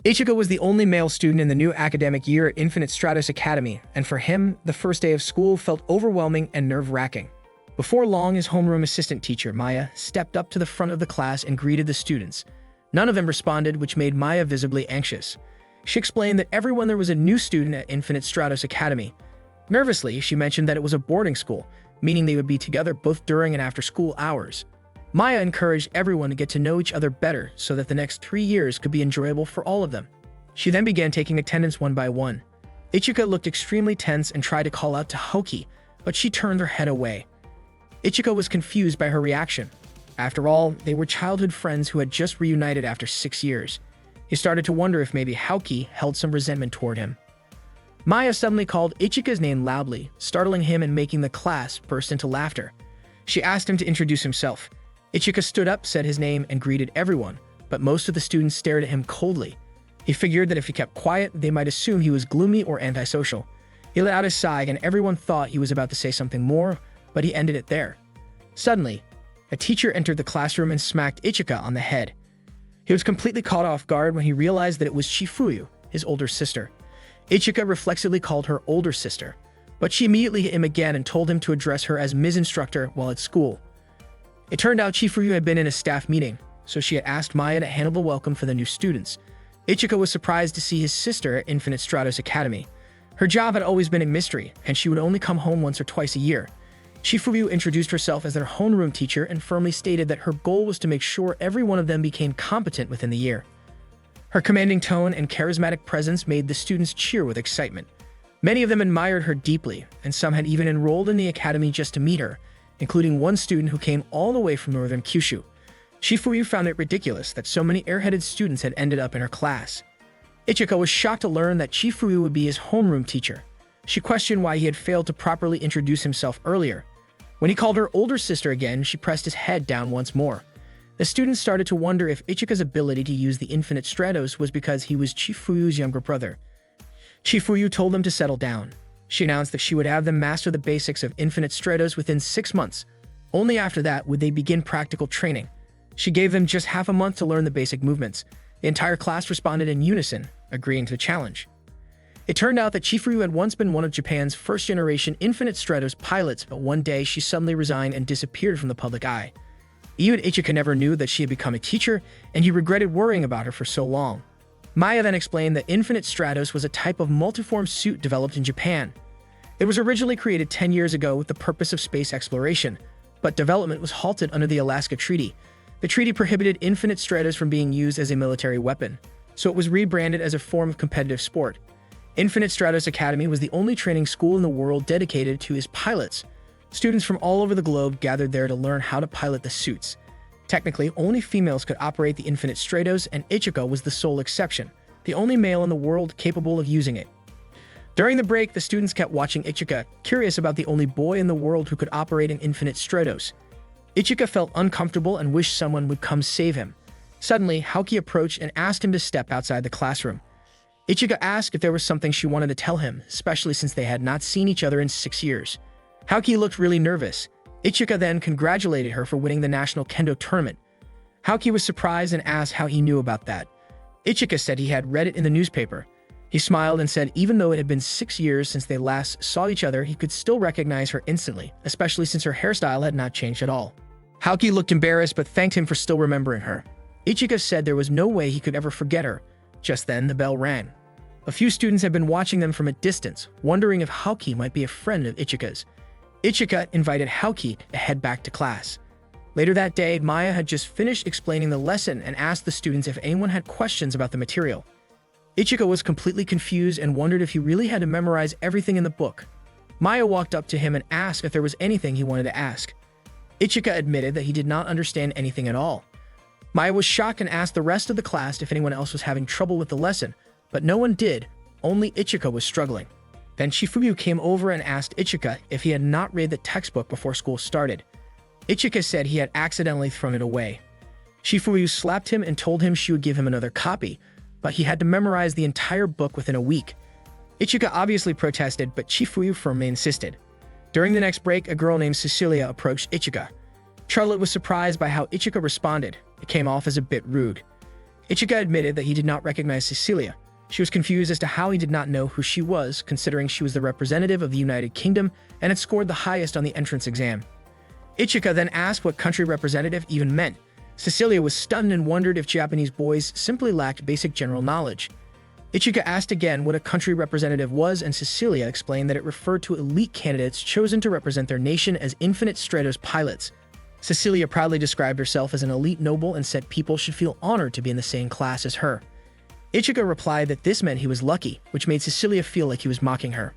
Ichika was the only male student in the new academic year at Infinite Stratos Academy, and for him, the first day of school felt overwhelming and nerve-wracking. Before long, his homeroom assistant teacher, Maya, stepped up to the front of the class and greeted the students. None of them responded, which made Maya visibly anxious. She explained that everyone there was a new student at Infinite Stratos Academy. Nervously, she mentioned that it was a boarding school, meaning they would be together both during and after school hours. Maya encouraged everyone to get to know each other better so that the next 3 years could be enjoyable for all of them. She then began taking attendance one by one. Ichika looked extremely tense and tried to call out to Haoki, but she turned her head away. Ichika was confused by her reaction. After all, they were childhood friends who had just reunited after 6 years. He started to wonder if maybe Haoki held some resentment toward him. Maya suddenly called Ichika's name loudly, startling him and making the class burst into laughter. She asked him to introduce himself. Ichika stood up, said his name, and greeted everyone, but most of the students stared at him coldly. He figured that if he kept quiet, they might assume he was gloomy or antisocial. He let out a sigh, and everyone thought he was about to say something more, but he ended it there. Suddenly, a teacher entered the classroom and smacked Ichika on the head. He was completely caught off guard when he realized that it was Chifuyu, his older sister. Ichika reflexively called her older sister, but she immediately hit him again and told him to address her as Ms. Instructor while at school. It turned out Chifuyu had been in a staff meeting, so she had asked Maya to handle the welcome for the new students. Ichika was surprised to see his sister at Infinite Stratos Academy. Her job had always been a mystery, and she would only come home once or twice a year. Chifuyu introduced herself as their homeroom teacher and firmly stated that her goal was to make sure every one of them became competent within the year. Her commanding tone and charismatic presence made the students cheer with excitement. Many of them admired her deeply, and some had even enrolled in the academy just to meet her, including one student who came all the way from northern Kyushu. Chifuyu found it ridiculous that so many airheaded students had ended up in her class. Ichika was shocked to learn that Chifuyu would be his homeroom teacher. She questioned why he had failed to properly introduce himself earlier. When he called her older sister again, she pressed his head down once more. The students started to wonder if Ichika's ability to use the Infinite Stratos was because he was Chifuyu's younger brother. Chifuyu told them to settle down. She announced that she would have them master the basics of Infinite Stratos within 6 months. Only after that would they begin practical training. She gave them just half a month to learn the basic movements. The entire class responded in unison, agreeing to the challenge. It turned out that Chifuyu had once been one of Japan's first-generation Infinite Stratos pilots, but one day she suddenly resigned and disappeared from the public eye. Even Ichika never knew that she had become a teacher, and he regretted worrying about her for so long. Maya then explained that Infinite Stratos was a type of multiform suit developed in Japan. It was originally created 10 years ago with the purpose of space exploration, but development was halted under the Alaska Treaty. The treaty prohibited Infinite Stratos from being used as a military weapon, so it was rebranded as a form of competitive sport. Infinite Stratos Academy was the only training school in the world dedicated to its pilots. Students from all over the globe gathered there to learn how to pilot the suits. Technically, only females could operate the Infinite Stratos, and Ichika was the sole exception, the only male in the world capable of using it. During the break, the students kept watching Ichika, curious about the only boy in the world who could operate an Infinite Stratos. Ichika felt uncomfortable and wished someone would come save him. Suddenly, Haoki approached and asked him to step outside the classroom. Ichika asked if there was something she wanted to tell him, especially since they had not seen each other in 6 years. Haoki looked really nervous. Ichika then congratulated her for winning the national kendo tournament. Haoki was surprised and asked how he knew about that. Ichika said he had read it in the newspaper. He smiled and said even though it had been 6 years since they last saw each other, he could still recognize her instantly, especially since her hairstyle had not changed at all. Haoki looked embarrassed but thanked him for still remembering her. Ichika said there was no way he could ever forget her. Just then, the bell rang. A few students had been watching them from a distance, wondering if Haoki might be a friend of Ichika's. Ichika invited Haoki to head back to class. Later that day, Maya had just finished explaining the lesson and asked the students if anyone had questions about the material. Ichika was completely confused and wondered if he really had to memorize everything in the book. Maya walked up to him and asked if there was anything he wanted to ask. Ichika admitted that he did not understand anything at all. Maya was shocked and asked the rest of the class if anyone else was having trouble with the lesson, but no one did. Only Ichika was struggling. Then Chifuyu came over and asked Ichika if he had not read the textbook before school started. Ichika said he had accidentally thrown it away. Chifuyu slapped him and told him she would give him another copy, but he had to memorize the entire book within a week. Ichika obviously protested, but Chifuyu firmly insisted. During the next break, a girl named Cecilia approached Ichika. Charlotte was surprised by how Ichika responded. It came off as a bit rude. Ichika admitted that he did not recognize Cecilia. She was confused as to how he did not know who she was, considering she was the representative of the United Kingdom and had scored the highest on the entrance exam. Ichika then asked what country representative even meant. Cecilia was stunned and wondered if Japanese boys simply lacked basic general knowledge. Ichika asked again what a country representative was, and Cecilia explained that it referred to elite candidates chosen to represent their nation as Infinite Stratos pilots. Cecilia proudly described herself as an elite noble and said people should feel honored to be in the same class as her. Ichika replied that this meant he was lucky, which made Cecilia feel like he was mocking her.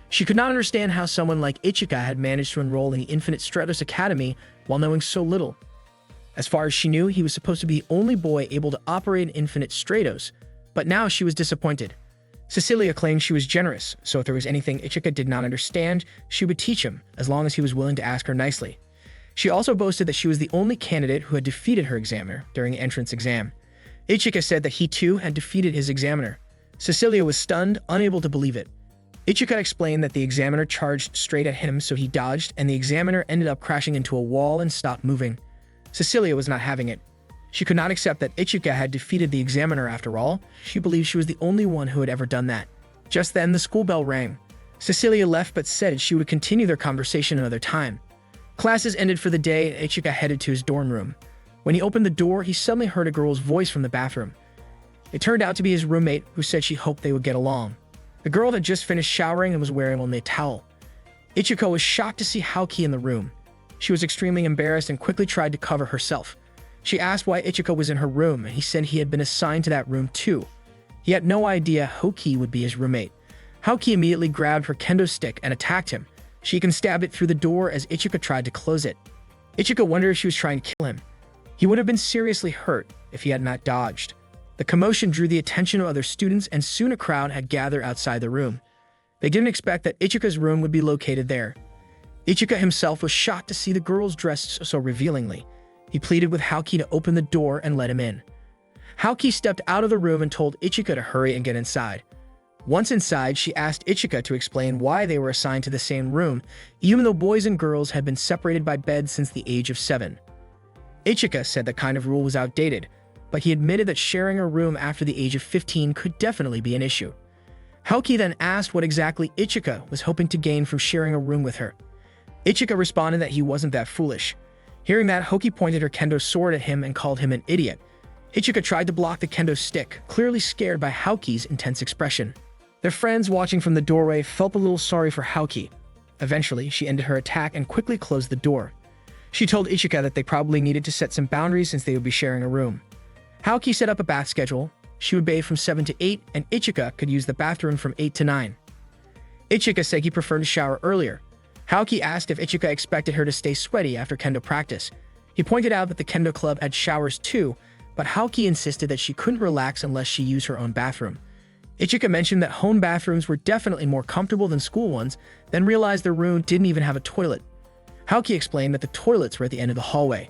She could not understand how someone like Ichika had managed to enroll in the Infinite Stratos Academy while knowing so little. As far as she knew, he was supposed to be the only boy able to operate in Infinite Stratos, but now she was disappointed. Cecilia claimed she was generous, so if there was anything Ichika did not understand, she would teach him, as long as he was willing to ask her nicely. She also boasted that she was the only candidate who had defeated her examiner during the entrance exam. Ichika said that he too had defeated his examiner. Cecilia was stunned, unable to believe it. Ichika explained that the examiner charged straight at him, so he dodged, and the examiner ended up crashing into a wall and stopped moving. Cecilia was not having it. She could not accept that Ichika had defeated the examiner after all. She believed she was the only one who had ever done that. Just then, the school bell rang. Cecilia left but said she would continue their conversation another time. Classes ended for the day, and Ichika headed to his dorm room. When he opened the door, he suddenly heard a girl's voice from the bathroom. It turned out to be his roommate, who said she hoped they would get along. The girl had just finished showering and was wearing only a towel. Ichika was shocked to see Haoki in the room. She was extremely embarrassed and quickly tried to cover herself. She asked why Ichika was in her room, and he said he had been assigned to that room too. He had no idea Haoki would be his roommate. Haoki immediately grabbed her kendo stick and attacked him. She even stabbed it through the door as Ichika tried to close it. Ichika wondered if she was trying to kill him. He would have been seriously hurt if he had not dodged. The commotion drew the attention of other students, and soon a crowd had gathered outside the room. They didn't expect that Ichika's room would be located there. Ichika himself was shocked to see the girls dressed so revealingly. He pleaded with Haoki to open the door and let him in. Haoki stepped out of the room and told Ichika to hurry and get inside. Once inside, she asked Ichika to explain why they were assigned to the same room, even though boys and girls had been separated by beds since the age of 7. Ichika said that kind of rule was outdated, but he admitted that sharing a room after the age of 15 could definitely be an issue. Haoki then asked what exactly Ichika was hoping to gain from sharing a room with her. Ichika responded that he wasn't that foolish. Hearing that, Haoki pointed her kendo sword at him and called him an idiot. Ichika tried to block the kendo stick, clearly scared by Haoki's intense expression. Their friends watching from the doorway felt a little sorry for Haoki. Eventually, she ended her attack and quickly closed the door. She told Ichika that they probably needed to set some boundaries since they would be sharing a room. Haoki set up a bath schedule. She would bathe from 7 to 8, and Ichika could use the bathroom from 8 to 9. Ichika said he preferred to shower earlier. Haoki asked if Ichika expected her to stay sweaty after kendo practice. He pointed out that the kendo club had showers too, but Haoki insisted that she couldn't relax unless she used her own bathroom. Ichika mentioned that home bathrooms were definitely more comfortable than school ones, then realized their room didn't even have a toilet. Haoki explained that the toilets were at the end of the hallway.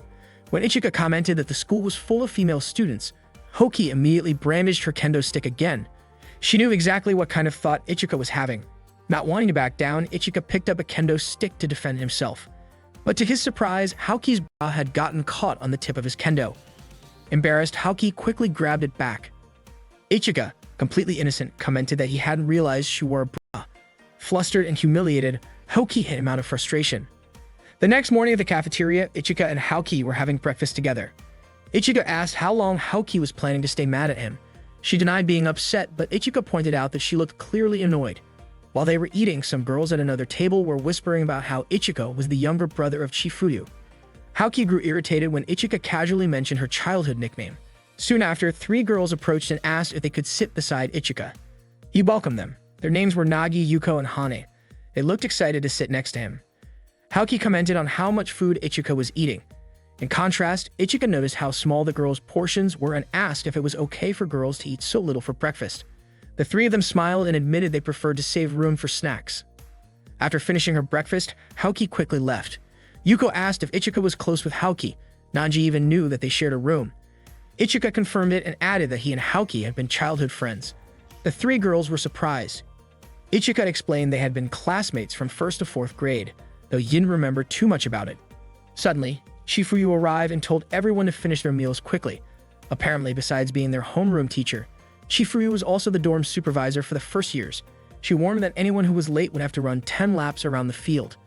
When Ichika commented that the school was full of female students, Haoki immediately brandished her kendo stick again. She knew exactly what kind of thought Ichika was having. Not wanting to back down, Ichika picked up a kendo stick to defend himself. But to his surprise, Haoki's bra had gotten caught on the tip of his kendo. Embarrassed, Haoki quickly grabbed it back. Ichika, completely innocent, commented that he hadn't realized she wore a bra. Flustered and humiliated, Haoki hit him out of frustration. The next morning at the cafeteria, Ichika and Haoki were having breakfast together. Ichika asked how long Haoki was planning to stay mad at him. She denied being upset, but Ichika pointed out that she looked clearly annoyed. While they were eating, some girls at another table were whispering about how Ichika was the younger brother of Chifuryu. Haoki grew irritated when Ichika casually mentioned her childhood nickname. Soon after, 3 girls approached and asked if they could sit beside Ichika. He welcomed them. Their names were Nagi, Yuko, and Hane. They looked excited to sit next to him. Haoki commented on how much food Ichika was eating. In contrast, Ichika noticed how small the girls' portions were and asked if it was okay for girls to eat so little for breakfast. The 3 of them smiled and admitted they preferred to save room for snacks. After finishing her breakfast, Haoki quickly left. Yuko asked if Ichika was close with Haoki. Nanji even knew that they shared a room. Ichika confirmed it and added that he and Haoki had been childhood friends. The 3 girls were surprised. Ichika explained they had been classmates from 1st to 4th grade, though he didn't remember too much about it. Suddenly, Chifuryu arrived and told everyone to finish their meals quickly. Apparently, besides being their homeroom teacher, Chifuryu was also the dorm supervisor for the first years. She warned that anyone who was late would have to run 10 laps around the field.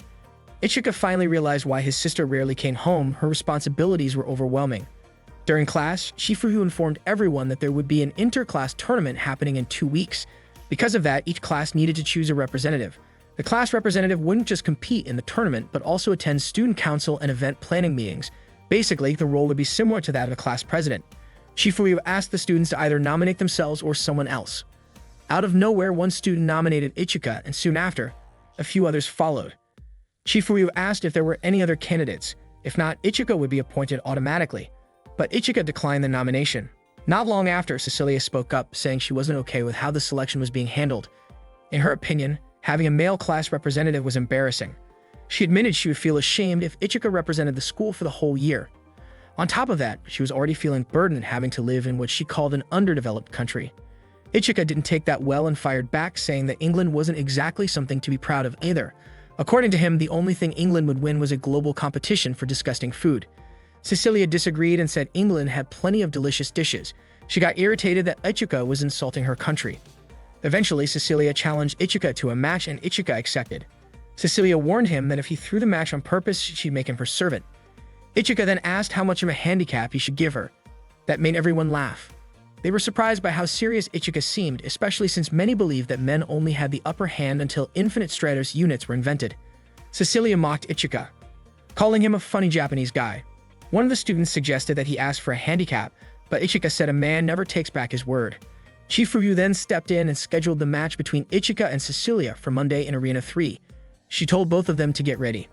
Ichika finally realized why his sister rarely came home. Her responsibilities were overwhelming. During class, Chifuryu informed everyone that there would be an inter-class tournament happening in 2 weeks. Because of that, each class needed to choose a representative. The class representative wouldn't just compete in the tournament, but also attend student council and event planning meetings. Basically, the role would be similar to that of a class president. Chifuryu asked the students to either nominate themselves or someone else. Out of nowhere, one student nominated Ichika, and soon after, a few others followed. Chifuryu asked if there were any other candidates. If not, Ichika would be appointed automatically. But Ichika declined the nomination. Not long after, Cecilia spoke up, saying she wasn't okay with how the selection was being handled. In her opinion, having a male class representative was embarrassing. She admitted she would feel ashamed if Ichika represented the school for the whole year. On top of that, she was already feeling burdened having to live in what she called an underdeveloped country. Ichika didn't take that well and fired back, saying that England wasn't exactly something to be proud of either. According to him, the only thing England would win was a global competition for disgusting food. Cecilia disagreed and said England had plenty of delicious dishes. She got irritated that Ichika was insulting her country. Eventually, Cecilia challenged Ichika to a match and Ichika accepted. Cecilia warned him that if he threw the match on purpose, she'd make him her servant. Ichika then asked how much of a handicap he should give her. That made everyone laugh. They were surprised by how serious Ichika seemed, especially since many believed that men only had the upper hand until Infinite Stratos units were invented. Cecilia mocked Ichika, calling him a funny Japanese guy. One of the students suggested that he ask for a handicap, but Ichika said a man never takes back his word. Chifuryu then stepped in and scheduled the match between Ichika and Cecilia for Monday in Arena 3. She told both of them to get ready.